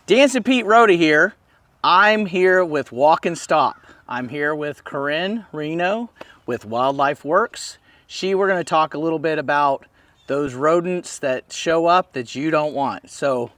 Dancin Pete Rhoda here. I'm here with Walk and Stop. I'm here with Corinne Reno with Wildlife Works. We're going to talk a little bit about those rodents that show up that you don't want. So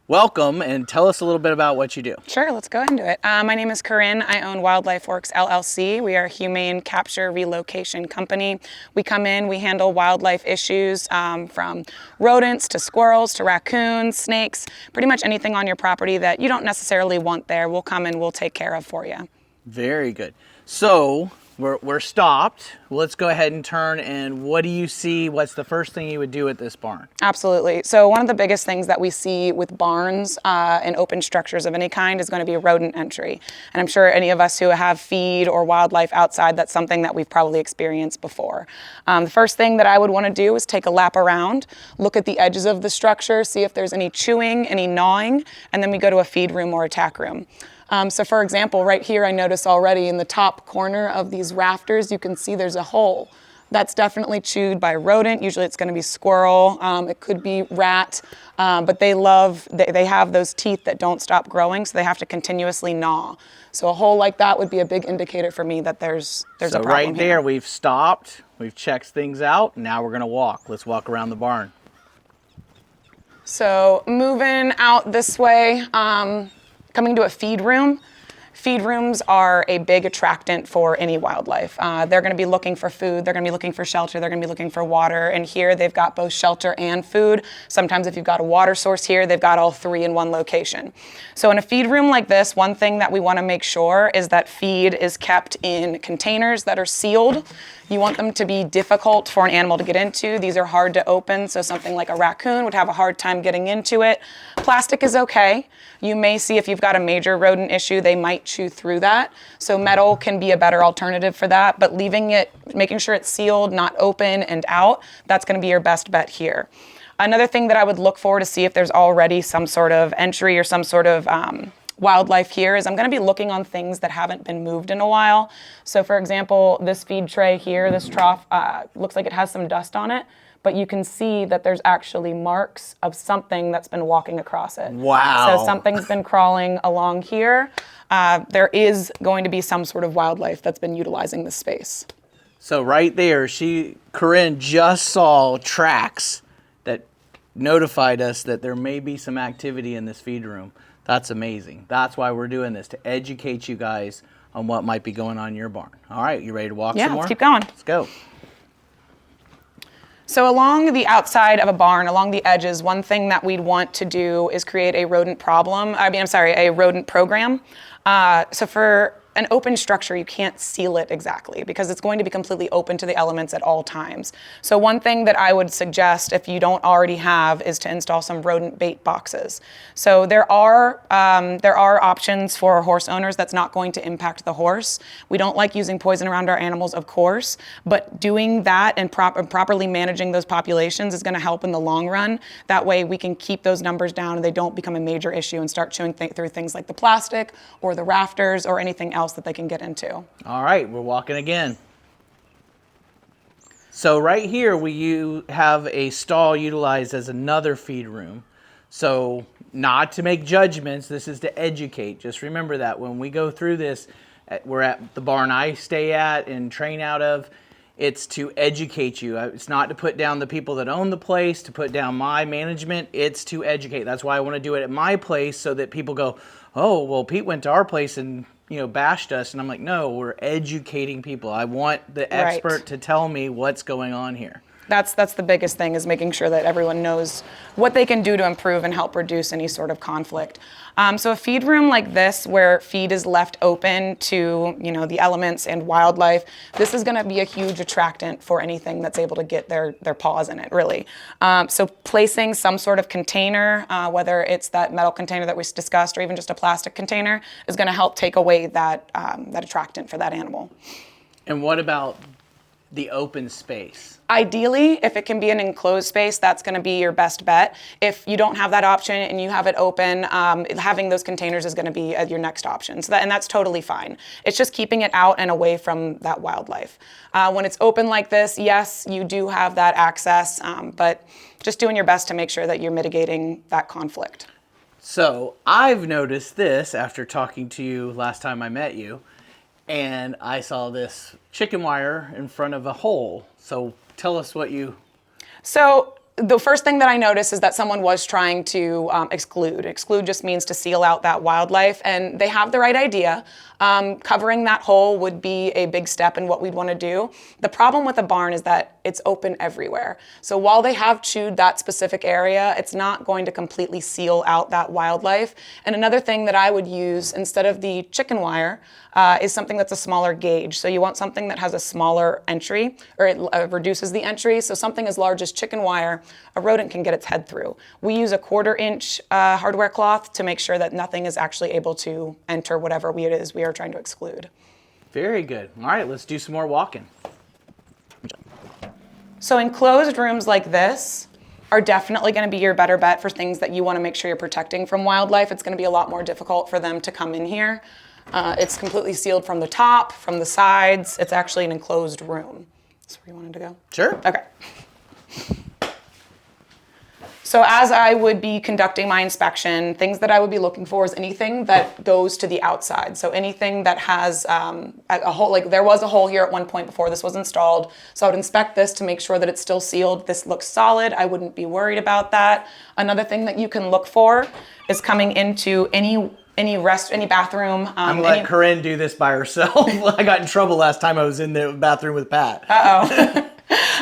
welcome and tell us a little bit about what you do. Sure, let's go into it. My name is Corinne. I own Wildlife Works LLC. We are a humane capture relocation company. We come in, we handle wildlife issues from rodents to squirrels to raccoons, snakes, pretty much anything on your property that you don't necessarily want there. We'll come and we'll take care of for you. Very good. So we're stopped. Let's go ahead and turn, and what do you see? What's the first thing you would do at this barn? Absolutely. So one of the biggest things that we see with barns and open structures of any kind is going to be rodent entry. And I'm sure any of us who have feed or wildlife outside, that's something that we've probably experienced before. The first thing that I would want to do is take a lap around, look at the edges of the structure, see if there's any chewing, any gnawing, and then we go to a feed room or a tack room. So for example, right here, I notice already in the top corner of these rafters, you can see there's a hole. That's definitely chewed by rodent. Usually it's going to be squirrel. It could be rat, but they have those teeth that don't stop growing, so they have to continuously gnaw. So a hole like that would be a big indicator for me that there's a problem right there, here. we've stopped, we've checked things out, now we're going to walk. Let's walk around the barn. So moving out this way, coming to a feed room. Feed rooms are a big attractant for any wildlife. They're going to be looking for food, they're going to be looking for shelter, they're going to be looking for water, and here they've got both shelter and food. Sometimes if you've got a water source here, they've got all three in one location. So in a feed room like this, one thing that we want to make sure is that feed is kept in containers that are sealed. You want them to be difficult for an animal to get into. These are hard to open, so something like a raccoon would have a hard time getting into it. Plastic is okay. You may see if you've got a major rodent issue, they might chew through that. So metal can be a better alternative for that, but making sure it's sealed, not open and out, that's gonna be your best bet here. Another thing that I would look for to see if there's already some sort of entry or some sort of wildlife here is I'm going to be looking on things that haven't been moved in a while. So for example, this feed tray here, this trough, looks like it has some dust on it, but you can see that there's actually marks of something that's been walking across it. Wow. So something's been crawling along here. There is going to be some sort of wildlife that's been utilizing this space. So right there, Corinne just saw tracks that notified us that there may be some activity in this feed room. That's amazing. That's why we're doing this, to educate you guys on what might be going on in your barn. All right, you ready to walk some more? Yeah, let's keep going. Let's go. So along the outside of a barn, along the edges, one thing that we'd want to do is create a rodent program. So for an open structure, you can't seal it exactly because it's going to be completely open to the elements at all times. So one thing that I would suggest, if you don't already have, is to install some rodent bait boxes. So there are options for horse owners that's not going to impact the horse. We don't like using poison around our animals, of course, but doing that and properly managing those populations is going to help in the long run. That way we can keep those numbers down and they don't become a major issue and start chewing through things like the plastic or the rafters or anything else that they can get into. All right, we're walking again. So right here you have a stall utilized as another feed room. So not to make judgments, this is to educate. Just remember that when we go through this, we're at the barn I stay at and train out of. It's to educate you. It's not to put down the people that own the place, to put down my management. It's to educate. That's why I want to do it at my place, so that people go, oh, well, Pete went to our place and bashed us. And I'm like, no, we're educating people. I want the expert to tell me what's going on here. That's the biggest thing, is making sure that everyone knows what they can do to improve and help reduce any sort of conflict. So a feed room like this, where feed is left open to the elements and wildlife, this is going to be a huge attractant for anything that's able to get their paws in it, really. So placing some sort of container, whether it's that metal container that we discussed or even just a plastic container, is going to help take away that attractant for that animal. And what about the open space? Ideally, if it can be an enclosed space, that's going to be your best bet. If you don't have that option and you have it open, having those containers is going to be your next option. And that's totally fine. It's just keeping it out and away from that wildlife. When it's open like this, yes, you do have that access, but just doing your best to make sure that you're mitigating that conflict. So I've noticed this after talking to you last time I met you, and I saw this chicken wire in front of a hole. So tell us what you... So the first thing that I noticed is that someone was trying to exclude. Exclude just means to seal out that wildlife, and they have the right idea. Covering that hole would be a big step in what we'd want to do. The problem with a barn is that it's open everywhere. So while they have chewed that specific area, it's not going to completely seal out that wildlife. And another thing that I would use instead of the chicken wire is something that's a smaller gauge. So you want something that has a smaller entry, or it reduces the entry. So something as large as chicken wire, a rodent can get its head through. We use a 1/4-inch hardware cloth to make sure that nothing is actually able to enter whatever it is we are trying to exclude. Very good. All right, let's do some more walking. So enclosed rooms like this are definitely going to be your better bet for things that you want to make sure you're protecting from wildlife. It's going to be a lot more difficult for them to come in here. It's completely sealed from the top, from the sides. It's actually an enclosed room. That's where you wanted to go? Sure. Okay. So as I would be conducting my inspection, things that I would be looking for is anything that goes to the outside. So anything that has a hole, like there was a hole here at one point before this was installed. So I would inspect this to make sure that it's still sealed. This looks solid. I wouldn't be worried about that. Another thing that you can look for is coming into any bathroom. I'm gonna let Corinne do this by herself. I got in trouble last time I was in the bathroom with Pat.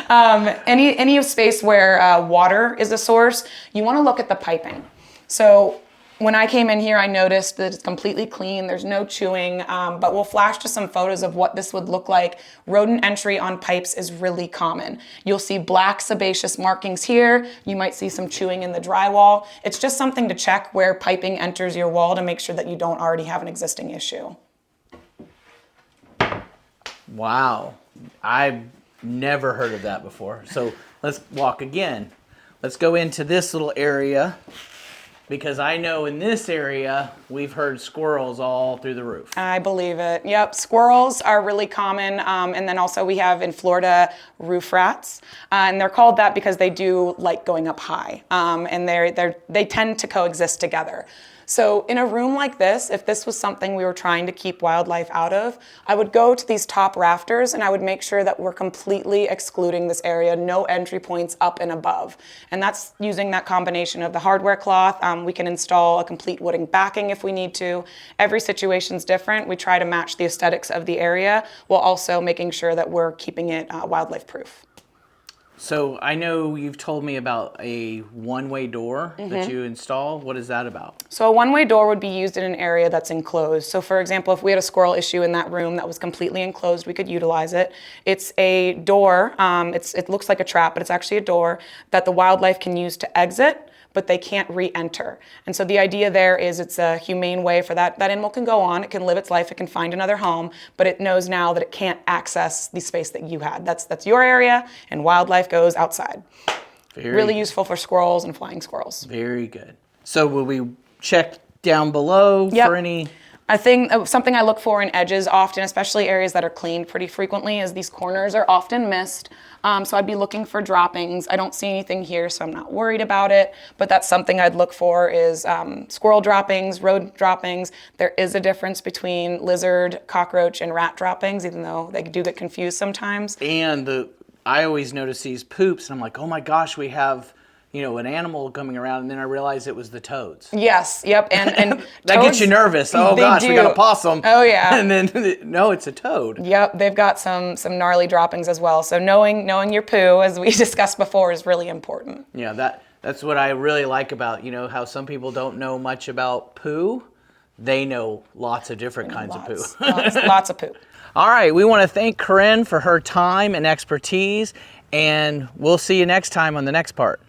Any space where water is a source, you want to look at the piping. So when I came in here, I noticed that it's completely clean. There's no chewing, but we'll flash to some photos of what this would look like. Rodent entry on pipes is really common. You'll see black sebaceous markings here. You might see some chewing in the drywall. It's just something to check where piping enters your wall to make sure that you don't already have an existing issue. Wow. I've never heard of that before. So let's walk again. Let's go into this little area, because I know in this area we've heard squirrels all through the roof. I believe it. Yep, squirrels are really common, and then also we have in Florida roof rats, and they're called that because they do like going up high, and they tend to coexist together. So in a room like this, if this was something we were trying to keep wildlife out of, I would go to these top rafters and I would make sure that we're completely excluding this area, no entry points up and above. And that's using that combination of the hardware cloth. We can install a complete wooden backing if we need to. Every situation's different. We try to match the aesthetics of the area while also making sure that we're keeping it wildlife proof. So I know you've told me about a one-way door that you install. What is that about? So a one-way door would be used in an area that's enclosed. So for example, if we had a squirrel issue in that room that was completely enclosed, we could utilize it. It's a door, it looks like a trap, but it's actually a door that the wildlife can use to exit, but they can't re-enter. And so the idea there is it's a humane way for that animal can go on, it can live its life, it can find another home, but it knows now that it can't access the space that you had. That's your area, and wildlife goes outside. Really useful for squirrels and flying squirrels. Very good. So will we check down below for any... I think something I look for in edges often, especially areas that are cleaned pretty frequently, is these corners are often missed. So I'd be looking for droppings. I don't see anything here, so I'm not worried about it. But that's something I'd look for is squirrel droppings, rodent droppings. There is a difference between lizard, cockroach, and rat droppings, even though they do get confused sometimes. And I always notice these poops, and I'm like, oh my gosh, we have... an animal coming around, and then I realized it was the toads. Yes, yep, and that toads, gets you nervous. Oh gosh, we got a possum. Oh yeah. And then no, it's a toad. Yep, they've got some gnarly droppings as well. So knowing your poo, as we discussed before, is really important. Yeah, that's what I really like about how some people don't know much about poo. They know lots of different kinds of poo. Lots of poo. All right, we want to thank Corinne for her time and expertise, and we'll see you next time on the next part.